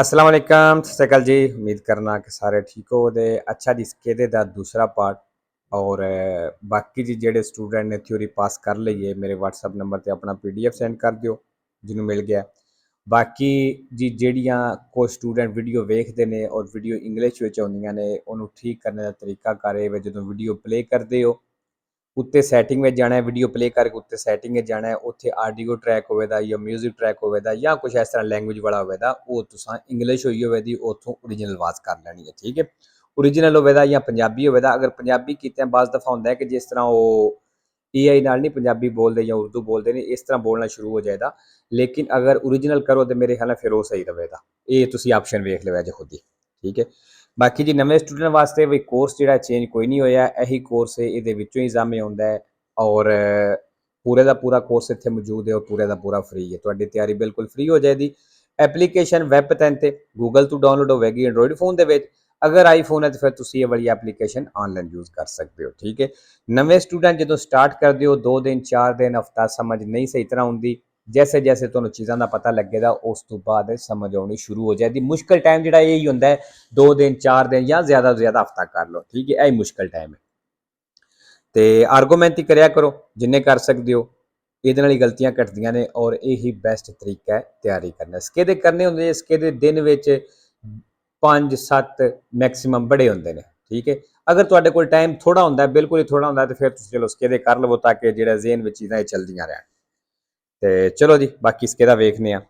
अस्सलाम वालेकुम, सत श्री अकाल जी। उम्मीद करना कि सारे ठीक हो। ते अच्छा जी, इसके दा दूसरा पार्ट और बाकी जी जेडे स्टूडेंट ने थ्योरी पास कर ਲਈ है मेरे व्हाट्सएप नंबर ते अपना PDF सेंड कर दिओ जिन्हों मिल गया। बाकी जी ਜਿਹੜੀਆਂ ਕੋਈ ਸਟੂਡੈਂਟ ਵੀਡੀਓ ਵੇਖਦੇ ਨੇ ਔਰ ਵੀਡੀਓ ਇੰਗਲਿਸ਼ ਵਿੱਚ ਆਉਂਦੀਆਂ ਨੇ ਉਹਨੂੰ ਠੀਕ ਕਰਨੇ ਦਾ ਤਰੀਕਾ ਕਰ ਇਹ ਵੇ ਜਦੋਂ ਵੀਡੀਓ ਪਲੇ ਕਰਦੇ ਹੋ ਉੱਤੇ ਸੈਟਿੰਗ ਵਿੱਚ ਜਾਣਾ ਹੈ ਵੀਡੀਓ ਪਲੇ ਕਰਕੇ ਉੱਤੇ ਸੈਟਿੰਗ ਵਿੱਚ ਜਾਣਾ ਹੈ ਉੱਥੇ ਆਡੀਓ ਟਰੈਕ ਹੋਵੇਗਾ ਜਾਂ ਮਿਊਜ਼ਿਕ ਟਰੈਕ ਹੋਵੇਗਾ ਜਾਂ ਕੁਝ ਇਸ ਤਰ੍ਹਾਂ ਲੈਂਗੁਏਜ ਵਾਲਾ ਹੋਵੇਗਾ ਉਹ ਤੁਸੀਂ ਇੰਗਲਿਸ਼ ਹੋਈ ਹੋਵੇਗੀ ਉੱਥੋਂ ਓਰੀਜਨਲ ਆਵਾਜ਼ ਕਰ ਲੈਣੀ ਹੈ। ਠੀਕ ਹੈ, ਓਰੀਜਨਲ ਹੋਵੇਗਾ ਜਾਂ ਪੰਜਾਬੀ ਹੋਵੇਗਾ। ਅਗਰ ਪੰਜਾਬੀ ਕੀਤੇ ਬਾਜ਼ ਦਫਾ ਹੁੰਦਾ ਹੈ ਕਿ ਜਿਸ ਤਰ੍ਹਾਂ ਉਹ AI ਨਾਲ ਨਹੀਂ ਪੰਜਾਬੀ ਬੋਲਦੇ ਜਾਂ ਉਰਦੂ ਬੋਲਦੇ ਨੇ ਇਸ ਤਰ੍ਹਾਂ ਬੋਲਣਾ ਸ਼ੁਰੂ ਹੋ ਜਾਏਗਾ। ਲੇਕਿਨ ਅਗਰ ਓਰੀਜਨਲ ਕਰੋ ਤਾਂ ਮੇਰੇ ਖਿਆਲ ਨਾਲ ਫਿਰ ਉਹ ਸਹੀ ਰਹੇਗਾ। ਇਹ ਤੁਸੀਂ ਆਪਸ਼ਨ ਵੇਖ ਲਿਓ ਜੇ ਖੁਦ ਹੀ। ਠੀਕ ਹੈ, ਬਾਕੀ ਜੀ ਨਵੇਂ ਸਟੂਡੈਂਟ ਵਾਸਤੇ ਵੀ ਕੋਰਸ ਜਿਹੜਾ ਚੇਂਜ ਕੋਈ ਨਹੀਂ ਹੋਇਆ, ਇਹੀ ਕੋਰਸ ਹੈ, ਇਹਦੇ ਵਿੱਚੋਂ ਹੀ ਐਗਜ਼ਾਮ ਆਉਂਦਾ ਹੈ ਔਰ ਪੂਰੇ ਦਾ ਪੂਰਾ ਕੋਰਸ ਇੱਥੇ ਮੌਜੂਦ ਹੈ ਔਰ ਪੂਰੇ ਦਾ ਪੂਰਾ ਫ੍ਰੀ ਹੈ। ਤੁਹਾਡੀ ਤਿਆਰੀ ਬਿਲਕੁਲ ਫ੍ਰੀ ਹੋ ਜਾਏਗੀ। ਐਪਲੀਕੇਸ਼ਨ ਵੈਬ 'ਤੇ ਗੂਗਲ ਤੋਂ ਡਾਊਨਲੋਡ ਹੋਵੇਗੀ ਐਂਡਰੋਇਡ ਫੋਨ ਦੇ ਵਿੱਚ। ਅਗਰ ਆਈਫੋਨ ਹੈ ਤਾਂ ਫਿਰ ਤੁਸੀਂ ਇਹ ਵਾਲੀ ਐਪਲੀਕੇਸ਼ਨ ਆਨਲਾਈਨ ਯੂਜ਼ ਕਰ ਸਕਦੇ ਹੋ। ਠੀਕ ਹੈ, ਨਵੇਂ ਸਟੂਡੈਂਟ ਜਦੋਂ ਸਟਾਰਟ ਕਰਦੇ ਹੋ 2 ਦਿਨ 4 ਦਿਨ ਹਫਤਾ ਸਮਝ ਨਹੀਂ ਸਹੀ ਤਰ੍ਹਾਂ ਹੁੰਦੀ। जैसे जैसे ਤੁਹਾਨੂੰ ਚੀਜ਼ਾਂ ਦਾ ਪਤਾ ਲੱਗੇਗਾ ਉਸ ਤੋਂ ਬਾਅਦ ਸਮਝ ਆਉਣੀ ਸ਼ੁਰੂ ਹੋ ਜਾਏਗੀ। ਮੁਸ਼ਕਿਲ ਟਾਈਮ ਜਿਹੜਾ ਇਹ ਹੀ ਹੁੰਦਾ ਹੈ 2 ਦਿਨ 4 ਦਿਨ ਜਾਂ ਜ਼ਿਆਦਾ ਤੋਂ ਜ਼ਿਆਦਾ ਹਫਤਾ ਕਰ ਲਓ। ਠੀਕ ਹੈ, ਇਹ ਮੁਸ਼ਕਿਲ ਟਾਈਮ ਹੈ ਤੇ ਆਰਗੂਮੈਂਟ ਹੀ ਕਰਿਆ ਕਰੋ ਜਿੰਨੇ ਕਰ ਸਕਦੇ ਹੋ। ਇਹਦੇ ਨਾਲ ਹੀ ਗਲਤੀਆਂ ਘਟਦੀਆਂ ਨੇ ਔਰ ਇਹੀ ਬੈਸਟ ਤਰੀਕਾ ਹੈ ਤਿਆਰੀ ਕਰਨਾ। ਸਕੇਦੇ ਕਰਨੇ ਹੁੰਦੇ ਸਕੇਦੇ ਦਿਨ ਵਿੱਚ 5-7 ਮੈਕਸਿਮਮ ਬੜੇ ਹੁੰਦੇ ਨੇ। ਠੀਕ ਹੈ, ਅਗਰ ਤੁਹਾਡੇ ਕੋਲ ਟਾਈਮ ਥੋੜਾ ਹੁੰਦਾ ਬਿਲਕੁਲ ਹੀ ਥੋੜਾ ਹੁੰਦਾ ਤਾਂ ਫਿਰ ਤੁਸੀਂ ਚਲੋ ਸਕੇਦੇ ਕਰ ਲਵੋ ਤਾਂ ਕਿ ਜਿਹੜਾ ਜ਼ੇਨ ਵਿੱਚ ਚੀਜ਼ਾਂ ਚੱਲਦੀਆਂ ਰਹਿਣ। ਤੇ ਚਲੋ ਜੀ ਬਾਕੀ ਸਕੇਦਾ ਵੇਖਨੇ ਆ।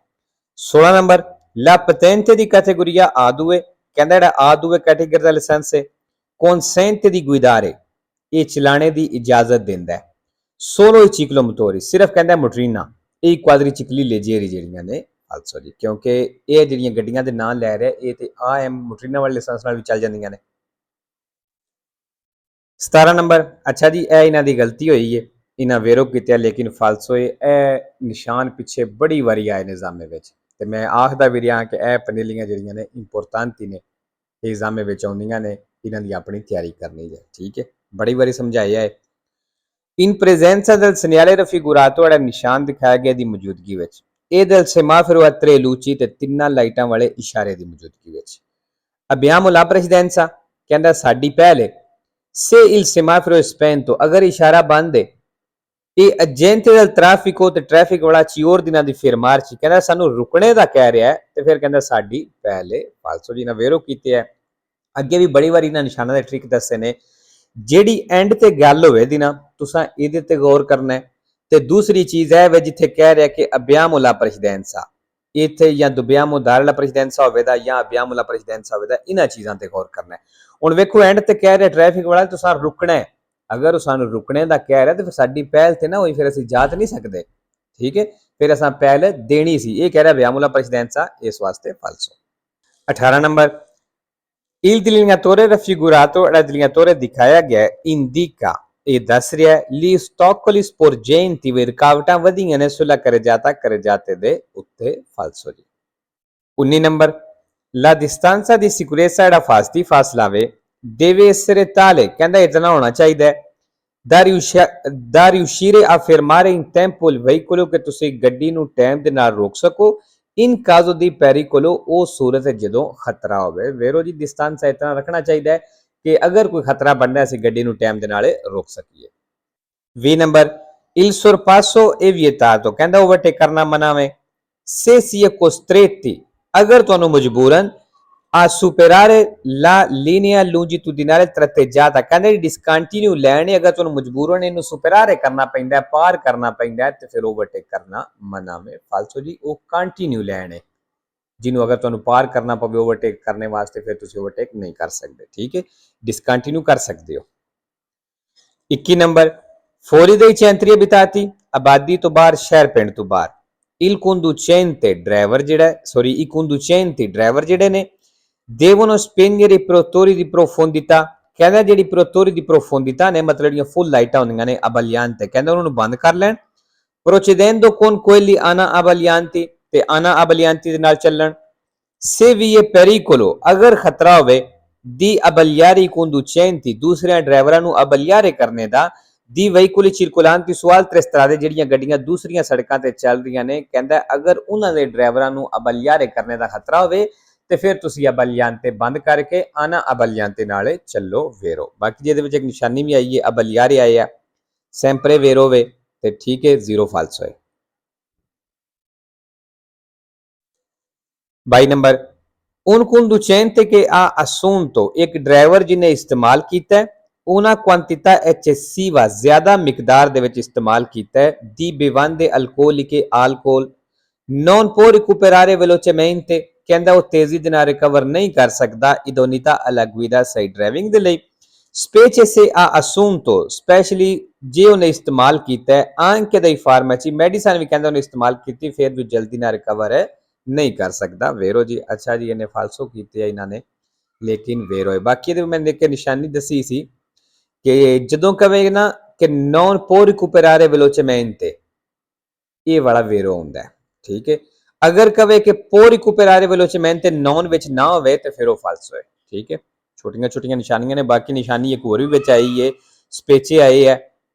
16 number la patente di categoria A2 ਕਹਿੰਦਾ ਜਿਹੜਾ A2 ਕੈਟੇਗਰੀ ਦਾ ਲਾਇਸੈਂਸ ਹੈ consente di guidare ਇਹ ਚਲਾਣੇ ਦੀ ਇਜਾਜ਼ਤ ਦਿੰਦਾ ਹੈ solo i ciclomotori ਸਿਰਫ ਕਹਿੰਦਾ ਮੋਟਰੀਨਾ ਇਹ ਕੁਆਦਰੀਚਿਕਲੀ ਲੇਜੇਰੀ ਜਿਹੜੀਆਂ ਨੇ ਫਾਲਸੋ ਜੀ ਕਿਉਂਕਿ ਇਹ ਜਿਹੜੀਆਂ ਗੱਡੀਆਂ ਦੇ ਨਾਂ ਲੈ ਰਿਹਾ ਇਹ ਤੇ AM ਮੋਟਰੀਨਾ ਵਾਲੇ ਲਾਇਸੈਂਸ ਨਾਲ ਵੀ ਚੱਲ ਜਾਂਦੀਆਂ ਨੇ। 17 ਨੰਬਰ ਅੱਛਾ ਜੀ ਇਹ ਇਹਨਾਂ ਦੀ ਗਲਤੀ ਹੋਈ ਹੈ ਇਹਨਾਂ ਵੇਰੋ ਕੀਤਾ ਲੇਕਿਨ ਫਾਲਸੋ ਇਹ ਨਿਸ਼ਾਨ ਪਿੱਛੇ ਬੜੀ ਵਾਰੀ ਆਏ ਨਿਜ਼ਾਮੇ ਵਿੱਚ ਤੇ ਮੈਂ ਆਖਦਾ ਵੀ ਰਿਹਾ ਕਿ ਇਹ ਪਨੀਲੀਆਂ ਜਿਹੜੀਆਂ ਨੇ ਇੰਪੋਰਟੈਂਟ ਹੀ ਨੇ एग्जामे ਵਿੱਚ ਆਉਂਦੀਆਂ ਨੇ ਇਹਨਾਂ ਦੀ ਆਪਣੀ ਤਿਆਰੀ ਕਰਨੀ ਹੈ। ਠੀਕ ਹੈ, ਬੜੀ ਵਾਰੀ ਸਮਝਾਇਆ ਹੈ। in presenza del segnale raffigurato ਜਿਹੜਾ ਨਿਸ਼ਾਨ ਦਿਖਾਇਆ ਗਿਆ ਦੀ ਮੌਜੂਦਗੀ ਵਿੱਚ ਇਹ del semaforo a tre luci ਤੇ ਤਿੰਨਾਂ ਲਾਈਟਾਂ ਵਾਲੇ ਇਸ਼ਾਰੇ ਦੀ ਮੌਜੂਦਗੀ ਵਿੱਚ abbiamo la presidenza ਕਹਿੰਦਾ ਸਾਡੀ ਪਹਿਲ ਹੈ se il semaforo è spento ਅਗਰ ਇਸ਼ਾਰਾ ਬੰਦ ਹੈ ਇਹ ਏਜੰਟ del traffico ਤੇ ਟ੍ਰੈਫਿਕ ਵਾਲਾ ਚਿਓਰ ਦਿਨਾਂ ਦੀ ਫਿਰ ਮਾਰਚ ਕਹਿੰਦਾ ਸਾਨੂੰ ਰੁਕਣੇ ਦਾ ਕਹਿ ਰਿਹਾ ਤੇ ਫਿਰ ਕਹਿੰਦਾ ਸਾਡੀ ਪਹਿਲੇ ਫਾਲਸੋ ਜੀ ਨਾ ਵੇਰੋ ਕੀਤੇ ਹੈ। ਅੱਗੇ ਵੀ ਬੜੀ ਵਾਰੀ ਇਹਨਾਂ ਨਿਸ਼ਾਨਾਂ ਦੇ ਟ੍ਰਿਕ ਦੱਸੇ ਨੇ ਜਿਹੜੀ ਐਂਡ ਤੇ ਗੱਲ ਹੋਵੇ ਦੀ ਨਾ ਤੁਸੀਂ ਇਹਦੇ ਤੇ ਗੌਰ ਕਰਨਾ ਹੈ। ਤੇ ਦੂਸਰੀ ਚੀਜ਼ ਹੈ ਵੇ ਜਿੱਥੇ ਕਹਿ ਰਿਹਾ ਕਿ abbiamo la presidenza ਇੱਥੇ ਜਾਂ dobbiamo dare la presidenza ਹੋਵੇਗਾ ਜਾਂ abbiamo la presidenza ਹੋਵੇਗਾ ਇਹਨਾਂ ਚੀਜ਼ਾਂ ਤੇ ਗੌਰ ਕਰਨਾ ਹੈ। ਹੁਣ ਵੇਖੋ ਐਂਡ ਤੇ ਕਹਿ ਰਿਹਾ ਟ੍ਰੈਫਿਕ ਵਾਲਾ ਤੁਸੀਂ ਰੁਕਣਾ ਹੈ अगर सानू रुकने का कह रहा तो फिर साडी पहल थे ना हुई फिर असीं जा नहीं सकते। ठीक है, फिर असां पहल देनी सी ये कह रहा abbiamo la presidenza इस वास्ते फालसो। 18 नंबर il delineatore raffigurato ਜਿਹੜਾ delineatore ਦਿਖਾਇਆ ਗਿਆ indica ਇਹ ਦੱਸ ਰਿਹਾ gli ostacoli sporgenti ਵੀ ਰੁਕਾਵਟਾਂ ਵਧੀਆਂ ਨੇ ਸੁਲਾ ਕਰਜਾਤੇ ਦੇ ਉੱਤੇ ਫਾਲਸੋ ਜੀ। 19 number la distanza di sicurezza ਜਿਹੜਾ ਫਾਸਤੀ ਫਾਸਲਾ ਵੇ deve essere tale ਕਹਿੰਦਾ ਇਤਨਾ ਹੋਣਾ ਚਾਹੀਦਾ ਹੈ da riuscire a fermare in tempo il veicolo ਕਿ ਤੁਸੀਂ ਗੱਡੀ ਨੂੰ ਟਾਈਮ ਦੇ ਨਾਲ ਰੋਕ ਸਕੋ in caso di pericolo ਉਹ ਸੂਰਤ ਜਦੋਂ ਖਤਰਾ ਹੋਵੇ। ਵੇਰੋ ਜੀ ਡਿਸਟੈਂਸ ਇਤਨਾ ਰੱਖਣਾ ਚਾਹੀਦਾ ਹੈ ਕਿ ਅਗਰ ਕੋਈ ਖਤਰਾ ਬਣਦਾ ਅਸੀਂ ਗੱਡੀ ਨੂੰ ਟਾਈਮ ਦੇ ਨਾਲ ਰੋਕ ਸਕੀਏ। 20 ਨੰਬਰ il sorpasso è vietato ਕਹਿੰਦਾ ਓਵਰਟੇਕ ਕਰਨਾ ਮਨਾ ਹੈ se si è costretti ਅਗਰ ਤੁਹਾਨੂੰ ਮਜਬੂਰਨ a superare la linea longitudinale tratteggiata ਕਹਿੰਦੇ ਡਿਸਕੰਟੀਨਿਊ ਲੈਣ ਅਗਰ ਤੁਹਾਨੂੰ ਮਜਬੂਰਨ ਇਹਨੂੰ ਸੁਪਰਾਰੇ ਕਰਨਾ ਪੈਂਦਾ ਪਾਰ ਕਰਨਾ ਪੈਂਦਾ ਤੇ ਫਿਰ ਓਵਰਟੇਕ ਕਰਨਾ ਮਨਾ ਹੈ ਫਾਲਸੋ ਜੀ। ਉਹ ਕੰਟੀਨਿਊ ਲੈਣ ਹੈ ਜਿਹਨੂੰ ਅਗਰ ਤੁਹਾਨੂੰ ਪਾਰ ਕਰਨਾ ਪਵੇ ਓਵਰਟੇਕ ਕਰਨੇ ਵਾਸਤੇ ਫਿਰ ਤੁਸੀਂ ਓਵਰਟੇਕ ਨਹੀਂ ਕਰ ਸਕਦੇ। ਠੀਕ ਹੈ, ਡਿਸਕੰਟੀਨਿਊ ਕਰ ਸਕਦੇ ਹੋ। 21 number fuori dai centri abitati ਆਬਾਦੀ ਤੋਂ ਬਾਹਰ ਸ਼ਹਿਰ ਪਿੰਡ ਤੋਂ ਬਾਹਰ il conducente ਡਰਾਈਵਰ ਜਿਹੜਾ ਸੌਰੀ i conducenti ਡਰਾਈਵਰ ਜਿਹੜੇ ਨੇ devono spegnere i protettori di profondità ਕਹਿੰਦਾ ਜਿਹੜੀ ਪ੍ਰੋਟੋਰੀ ਦੀ profondità ਨੇ ਮਤਲਬ ਜਿਹੜੀਆਂ ਫੁੱਲ ਲਾਈਟਾਂ ਹੁੰਦੀਆਂ ਨੇ abbagliante ਕਹਿੰਦਾ ਉਹਨਾਂ ਨੂੰ ਬੰਦ ਕਰ ਲੈਣ procedendo con quelli ana abbaglianti ਤੇ ana abbaglianti ਦੇ ਨਾਲ ਚੱਲਣ se vi è pericolo ਅਗਰ ਖਤਰਾ ਹੋਵੇ di abbagliare i conducenti ਦੂਸਰਿਆਂ ਡਰਾਈਵਰਾਂ ਨੂੰ abbagliare ਕਰਨੇ ਦਾ di veicoli circolanti su altre strade ਜਿਹੜੀਆਂ ਗੱਡੀਆਂ ਦੂਸਰੀਆਂ ਸੜਕਾਂ ਤੇ ਚੱਲ ਰਹੀਆਂ ਨੇ ਕਹਿੰਦਾ ਅਗਰ ਉਹਨਾਂ ਦੇ ਡਰਾਈਵਰਾਂ ਨੂੰ abbagliare ਕਰਨੇ ਦਾ ਖਤਰਾ ਹੋਵੇ ਤੇ ਫਿਰ ਤੁਸੀਂ ਅਬਲਿਆਂਤੇ ਬੰਦ ਕਰਕੇ ਆਨਾ ਅਬਲਿਆਂਤੇ ਨਾਲੇ ਚੱਲੋ ਵੇਰੋ। ਬਾਕੀ ਜਿਹਦੇ ਵਿੱਚ ਇੱਕ ਨਿਸ਼ਾਨੀ ਵੀ ਆਈ ਹੈ ਅਬਲਿਆਰੇ ਆਏ ਆ sempre vero ਵੇ ਤੇ ਠੀਕ ਹੈ 0 ਫਾਲਸੋ ਹੈ। 22 number un conducente che ha assunto ਇੱਕ ਡਰਾਈਵਰ ਜਿਹਨੇ ਇਸਤੇਮਾਲ ਕੀਤਾ ਹੈ una quantità eccessiva ਜ਼ਿਆਦਾ ਮਿਕਦਾਰ ਦੇ ਵਿੱਚ ਇਸਤੇਮਾਲ ਕੀਤਾ ਹੈ di bevande alcoliche alcol non può recuperare velocemente ਕਹਿੰਦਾ ਉਹ ਤੇਜ਼ੀ ਦੇ ਨਾਲ ਰਿਕਵਰ ਨਹੀਂ ਕਰ ਸਕਦਾ idoneità alla guida ਸਹੀ ਡਰਾਈਵਿੰਗ ਦੇ ਲਈ specie se ha assunto specially ਜੇ ਉਹਨੇ ਇਸਤੇਮਾਲ ਕੀਤਾ ਹੈ anche dai farmaci ਮੈਡੀਸਨ ਵੀ ਕਹਿੰਦਾ ਉਹਨੇ ਇਸਤੇਮਾਲ ਕੀਤੀ ਫਿਰ ਵੀ ਜਲਦੀ ਨਾਲ ਰਿਕਵਰ ਹੈ नहीं कर सकता वेरो जी। अच्छा जी इन्हें फालसो किए इन्होंने लेकिन वेरो है बाकी मैं देख के निशानी दसी सी कि जदों कवे ना कि नॉन पो रिकूपरारे वेलोचेमेंटे ये वाला वेरो होंदा है ठीक है। अगर कवे कि पो रिकूपरारे वेलोचेमेंटे नॉन विच ना होवे तो फिर वो फालसो है ठीक है। छोटियां छोटियां निशानियां ने बाकी निशानी एक होर भी विच आई है स्पेचे आए है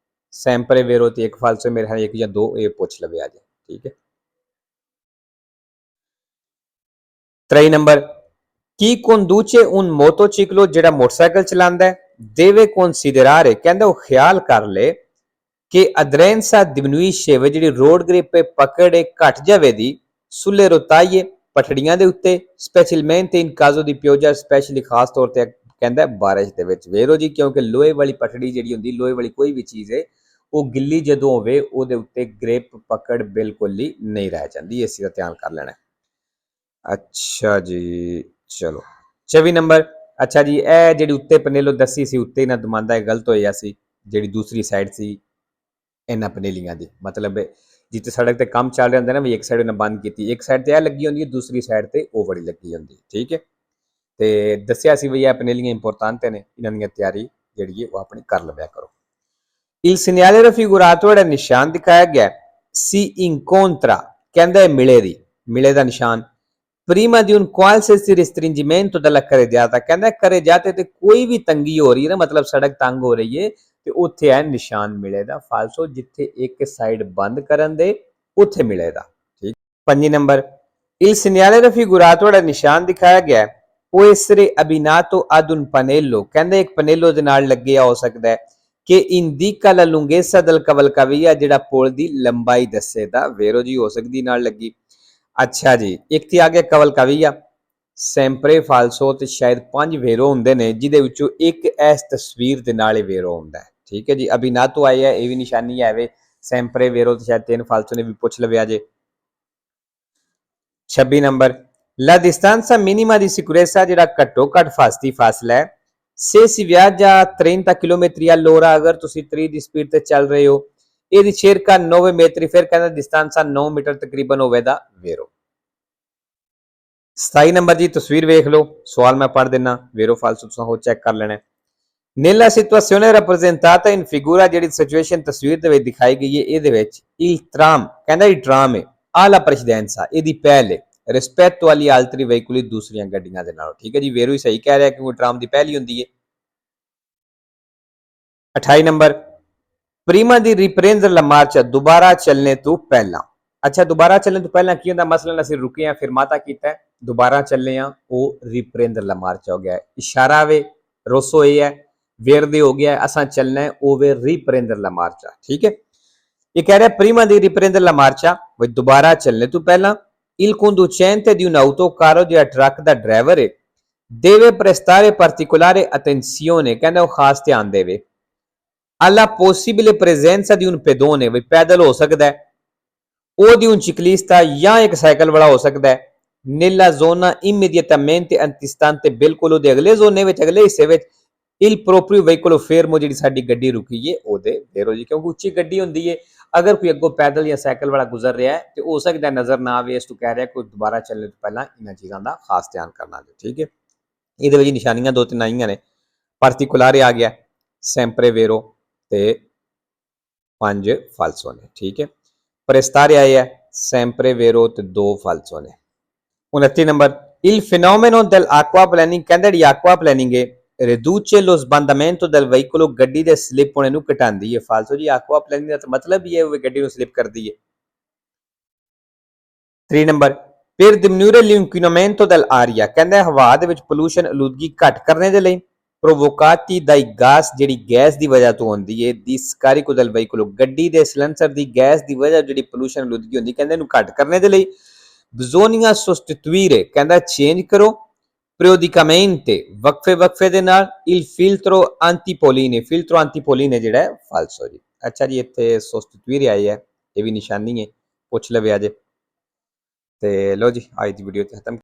सैंपरे वेरो ते एक फालसो मेरे ख्याल एक या दो ये पूछ लवे आज ठीक है। 3 ਨੰਬਰ ਕੀ conduce un motociclo ਜਿਹੜਾ ਮੋਟਰਸਾਈਕਲ ਚਲਾਉਂਦਾ ਹੈ deve considerare ਕਹਿੰਦਾ ਉਹ ਖਿਆਲ ਕਰ ਲੈ ਕਿ aderenza diminuisce ਜਿਹੜੀ ਰੋਡ ਗ੍ਰਿਪ ਪਕੜ ਘਟ ਜਾਵੇ ਦੀ sulle rotaie ਪਟੜੀਆਂ ਦੇ ਉੱਤੇ specialmente in caso di pioggia specially ਖਾਸ ਤੌਰ ਤੇ ਕਹਿੰਦਾ ਬਾਰਿਸ਼ ਦੇ ਵਿੱਚ ਵੇਰੋ ਜੀ ਕਿਉਂਕਿ ਲੋਹੇ ਵਾਲੀ ਪਟੜੀ ਜਿਹੜੀ ਹੁੰਦੀ ਲੋਹੇ ਵਾਲੀ ਕੋਈ ਵੀ ਚੀਜ਼ ਹੈ ਉਹ ਗਿੱਲੀ ਜਦੋਂ ਹੋਵੇ ਉਹਦੇ ਉੱਤੇ ਗ੍ਰਿਪ ਪਕੜ ਬਿਲਕੁਲ ਹੀ ਨਹੀਂ ਰਹਿ ਜਾਂਦੀ ਇਸ ਦਾ ਧਿਆਨ ਕਰ ਲੈਣਾ। अच्छा जी चलो 24 नंबर अच्छा जी ए ਜਿਹੜੀ ਉੱਤੇ ਪਨੇਲੋ ਦੱਸੀ ਸੀ ਉੱਤੇ ਨਾ ਦਮਾਂਦਾ ਗਲਤ ਹੋਇਆ ਸੀ ਜਿਹੜੀ ਦੂਸਰੀ ਸਾਈਡ ਸੀ ਇਹਨਾਂ ਪਨੇਲੀਆਂ ਦੀ ਮਤਲਬ ਜਿੱਥੇ ਸੜਕ ਤੇ ਕੰਮ ਚੱਲ ਰਿਹਾ ਹੁੰਦਾ ਨਾ ਵੀ ਇੱਕ ਸਾਈਡ ਉਹਨਾਂ ਬੰਦ ਕੀਤੀ ਇੱਕ ਸਾਈਡ ਤੇ ਇਹ ਲੱਗੀ ਹੁੰਦੀ ਹੈ ਦੂਸਰੀ ਸਾਈਡ ਤੇ ਉਹ ਬੜੀ ਲੱਗੀ ਹੁੰਦੀ ਠੀਕ ਹੈ ਤੇ ਦੱਸਿਆ ਸੀ ਵੀ ਇਹ ਪਨੇਲੀਆਂ ਇੰਪੋਰਟੈਂਟ ਨੇ ਇਹਨਾਂ ਦੀ ਤਿਆਰੀ ਜਿਹੜੀ ਹੈ ਉਹ ਆਪਣੀ ਕਰ ਲਵਿਆ ਕਰੋ। Il segnale raffigurato ਜਿਹੜਾ ਨਿਸ਼ਾਨ ਦਿਖਾਇਆ ਗਿਆ si incontra ਕਹਿੰਦਾ ਮਿਲੇ ਦੀ ਮਿਲੇ ਦਾ ਨਿਸ਼ਾਨ prima di un qualsiasi restringimento della carreggiata ਕਹਿੰਦਾ carreggiate ਤੇ ਕੋਈ ਵੀ ਤੰਗੀ ਹੋ ਰਹੀ ਹੈ ਨਾ ਮਤਲਬ ਸੜਕ ਤੰਗ ਹੋ ਰਹੀ ਹੈ ਤੇ ਉੱਥੇ ਹੈ ਨਿਸ਼ਾਨ ਮਿਲੇਗਾ ਫਾਲਸੋ ਜਿੱਥੇ ਇੱਕ ਸਾਈਡ ਬੰਦ ਕਰਨ ਦੇ ਉੱਥੇ ਮਿਲੇਗਾ ਠੀਕ। 5 ਨੰਬਰ il segnale raffigurato ਜਿਹੜਾ ਨਿਸ਼ਾਨ ਦਿਖਾਇਆ ਗਿਆ ਹੈ può essere abbinato ad un pannello ਕਹਿੰਦਾ ਇੱਕ ਪਨੇਲੋ ਦੇ ਨਾਲ ਲੱਗਿਆ ਹੋ ਸਕਦਾ ਹੈ ਕਿ indica la lunghezza del cavalcavia ਜਿਹੜਾ ਪੁਲ ਦੀ ਲੰਬਾਈ ਦੱਸੇਗਾ ਵੇਰੋ ਜੀ ਹੋ ਸਕਦੀ ਨਾਲ ਲੱਗੀ। अच्छा जी एक थी आ गया कवलकाविया सैंपरे फालसो ते शायद 5 वेरो होंदे ने जिदे विचों एक इस तस्वीर दे नाल वेरो होंदा है ठीक है जी। अभी ना तो आई है ये भी निशानी है वे सैंपरे वेरो ते शायद 3 फालसो ने भी पूछ लवे अजे। 26 number la distanza minima di sicurezza जेड़ा घट्टो घट फासला है se si viaggia 30 km all'ora अगर तुसी 30 दी स्पीड ते चल रहे हो ਇਹਦੀ circa 9 metri ਫਿਰ ਕਹਿੰਦਾ distanza 9 ਮੀਟਰ ਤਕਰੀਬਨ ਹੋਵੇਗਾ ਵੇਰੋ। 27 ਨੰਬਰ ਜੀ ਤਸਵੀਰ ਵੇਖ ਲਓ ਸਵਾਲ ਮੈਂ ਪੜ੍ਹ ਦੇਣਾ ਵੇਰੋ ਫਾਲਸੋ ਤੁਸੀਂ ਹੋ ਚੈੱਕ ਕਰ ਲੈਣਾ। nella situazione rappresentata in figura ਜਿਹੜੀ ਸਿਚੁਏਸ਼ਨ ਤਸਵੀਰ ਦੇ ਵਿੱਚ ਦਿਖਾਈ ਗਈ ਹੈ ਇਹਦੇ ਵਿੱਚ il tram ਕਹਿੰਦਾ ਇਹ ਟਰਾਮ ਹੈ alla precedenza ਇਹਦੀ ਪਹਿਲ ਹੈ rispetto agli altri veicoli ਦੂਸਰੀਆਂ ਗੱਡੀਆਂ ਦੇ ਨਾਲੋਂ ਠੀਕ ਹੈ ਜੀ ਵੇਰੋ ਹੀ ਸਹੀ ਕਹਿ ਰਿਹਾ ਕਿਉਂਕਿ ਟਰਾਮ ਦੀ ਪਹਿਲੀ ਹੁੰਦੀ ਹੈ। 28 ਨੰਬਰ प्रीमा दी रिप्रेंडर ला मार्चा दोबारा चलने तो पहला अच्छा दोबारा चलने तो पहला की होंदा मसलन असि रुके हैं फिर माता कीता है दोबारा चलने हैं वो रिप्रेंडर ला मार्चा हो गया है इशारा वे रोसो ये है वेरदे हो गया है असा चलना है वो वे रिप्रेंडर ला मार्चा ठीक है। ये कह रहा है प्रीमा दी रिप्रेंडर ला मार्चा वो दोबारा चलने तो पहला il conducente di un autocarro जो ट्रक दा ड्राइवर है deve prestare particolare attenzione कहंदा वो खास ध्यान देवे alla possibile presenza di un pedone ਵੀ ਪੈਦਲ ਹੋ ਸਕਦਾ ਹੈ o di un ciclista ਜਾਂ ਇੱਕ ਸਾਈਕਲ ਵਾਲਾ ਹੋ ਸਕਦਾ ਹੈ nella zona immediatamente antistante ਬਿਲਕੁਲ ਉਹਦੇ ਅਗਲੇ ਜ਼ੋਨੇ ਵਿੱਚ ਅਗਲੇ ਹਿੱਸੇ ਵਿੱਚ il proprio veicolo fermo ਜਿਹੜੀ ਸਾਡੀ ਗੱਡੀ ਰੁਕੀ ਹੈ ਉਹਦੇ ਫੇਰੋ ਜੀ ਕਿਉਂਕਿ ਉੱਚੀ ਗੱਡੀ ਹੁੰਦੀ ਹੈ ਅਗਰ ਕੋਈ ਅੱਗੋਂ ਪੈਦਲ ਜਾਂ ਸਾਈਕਲ ਵਾਲਾ ਗੁਜ਼ਰ ਰਿਹਾ ਹੈ ਤੇ ਹੋ ਸਕਦਾ ਨਜ਼ਰ ਨਾ ਆਵੇ ਇਸ ਤੋਂ ਕਹਿ ਰਿਹਾ ਕੋਈ ਦੁਬਾਰਾ ਚੱਲਣ ਤੋਂ ਪਹਿਲਾਂ ਇਹਨਾਂ ਚੀਜ਼ਾਂ ਦਾ ਖਾਸ ਧਿਆਨ ਕਰਨਾ ਜੀ ਠੀਕ ਹੈ। ਇਹਦੇ ਵਿੱਚ ਨਿਸ਼ਾਨੀਆਂ ਦੋ ਤਿੰਨ ਆਈਆਂ ਨੇ ਪਾਰਟਿਕੂਲਾਰੇ ਆ ਗਿਆ sempre vero ਤੇ 5 ਫਾਲਸੋ ਨੇ ਠੀਕ ਹੈ। ਪ੍ਰੈਸਤਾਰੇ ਆਏ ਹੈ sempre vero ਤੇ 2 ਫਾਲਸੋ ਨੇ। 29 ਨੰਬਰ il fenomeno dell'acquaplaning ਕਹਿੰਦਾ ਜਿਹੜੀ aquaplaning ਹੈ riduce lo sbandamento del veicolo ਗੱਡੀ ਦੇ ਸਲਿਪ ਹੋਣੇ ਨੂੰ ਘਟਾਉਂਦੀ ਹੈ ਫਾਲਸੋ ਜੀ aquaplaning ਦਾ ਮਤਲਬ ਇਹ ਹੈ ਉਹ ਗੱਡੀ ਨੂੰ ਸਲਿਪ ਕਰਦੀ ਹੈ। 3 number per diminuire l'inquinamento dell'aria, ਕਹਿੰਦਾ ਹਵਾ ਦੇ ਵਿੱਚ ਪੋਲੂਸ਼ਨ ਆਲੂਦਗੀ ਘੱਟ ਕਰਨੇ ਦੇ ਲਈ provocati dai gas, ਜਿਹੜੀ ਗੈਸ ਦੀ ਵਜ੍ਹਾ ਤੋਂ ਹੁੰਦੀ ਹੈ, ਦੀ scarico del veicolo, ਗੱਡੀ ਦੇ ਸਿਲੰਸਰ ਦੀ ਗੈਸ ਦੀ ਵਜ੍ਹਾ ਜਿਹੜੀ ਪੋਲੂਸ਼ਨ ਆਲੂਦਗੀ ਹੁੰਦੀ, ਕਹਿੰਦੇ ਇਹਨੂੰ ਘੱਟ ਕਰਨੇ ਦੇ ਲਈ bisogna sostituire, ਕਹਿੰਦਾ ਚੇਂਜ ਕਰੋ periodicamente, ਵਕਫੇ ਦੇ ਨਾਲ il filtro antipolline ਜਿਹੜਾ ਹੈ ਫਾਲਸੋ ਜੀ। ਅੱਛਾ ਜੀ, ਇੱਥੇ sostituire ਆਈ ਹੈ, ਇਹ ਵੀ ਨਿਸ਼ਾਨੀ ਹੈ, ਪੁੱਛ ਲਵੇ ਅਜੇ। ਤੇ ਲੋ ਜੀ, ਅੱਜ ਦੀ ਵੀਡੀਓ ਤੇ ਖਤਮ।